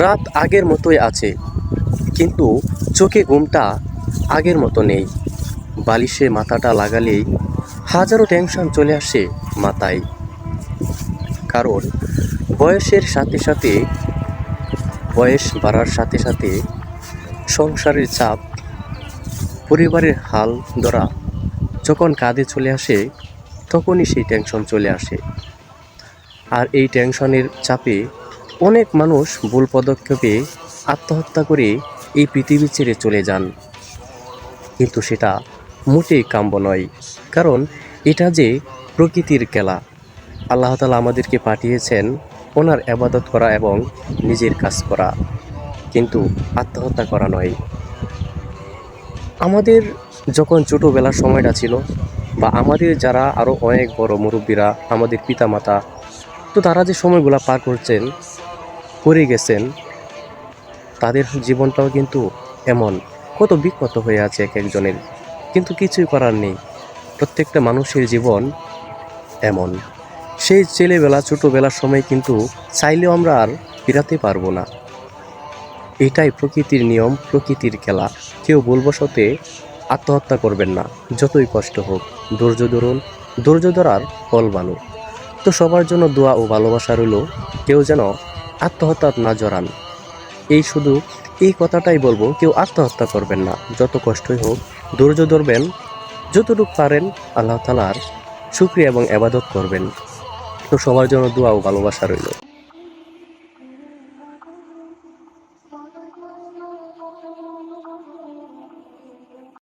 রাত আগের মতোই আছে, কিন্তু চোখে ঘুমটা আগের মতো নেই। বালিশে মাথাটা লাগালেই হাজারো টেনশন চলে আসে মাথায়। কারণ বয়সের সাথে সাথে বয়স বাড়ার সাথে সাথে সংসারের চাপ, পরিবারের হাল ধরা যখন কাঁধে চলে আসে, তখনই সেই টেনশন চলে আসে। আর এই টেনশনের চাপে অনেক মানুষ ভুল পদক্ষেপে আত্মহত্যা করে এই পৃথিবী ছেড়ে চলে যান। কিন্তু সেটা মোটেই কাম্য নয়, কারণ এটা যে প্রকৃতির খেলা। আল্লাহ তাআলা আমাদেরকে পাঠিয়েছেন ওনার ইবাদত করা এবং নিজের কাজ করা, কিন্তু আত্মহত্যা করা নয়। আমাদের যখন ছোটোবেলার সময়টা ছিল, বা আমাদের যারা আরও অনেক বড় মুরব্বীরা, আমাদের পিতামাতা, তো তারা যে সময়গুলো পার করে গেছেন, তাদের জীবনটাও কিন্তু এমন কত বিক্ষত হয়ে আছে এক একজনের, কিন্তু কিছুই করার নেই। প্রত্যেকটা মানুষের জীবন এমন। সেই ছেলেবেলা ছোটোবেলার সময় কিন্তু চাইলেও আমরা আর ফিরাতে পারবো না। এটাই প্রকৃতির নিয়ম, প্রকৃতির খেলা। কেউ ভুলবশতে আত্মহত্যা করবেন না, যতই কষ্ট হোক। ধৈর্য ধরুন, ধৈর্য ধরার ফল ভালো। তো সবার জন্য দোয়া ও ভালোবাসা রইল, কেউ যেন আত্মহত্যা না জড়ান। শুধু এই কথাটাই বলবো, কেউ আত্মহত্যা করবেন না। যত কষ্টই হোক ধৈর্য ধরবেন, যতটুকু পারেন আল্লাহ তাআলার শুকরিয়া এবং ইবাদত করবেন। তো সবার জন্য দোয়া ও ভালোবাসা রইল।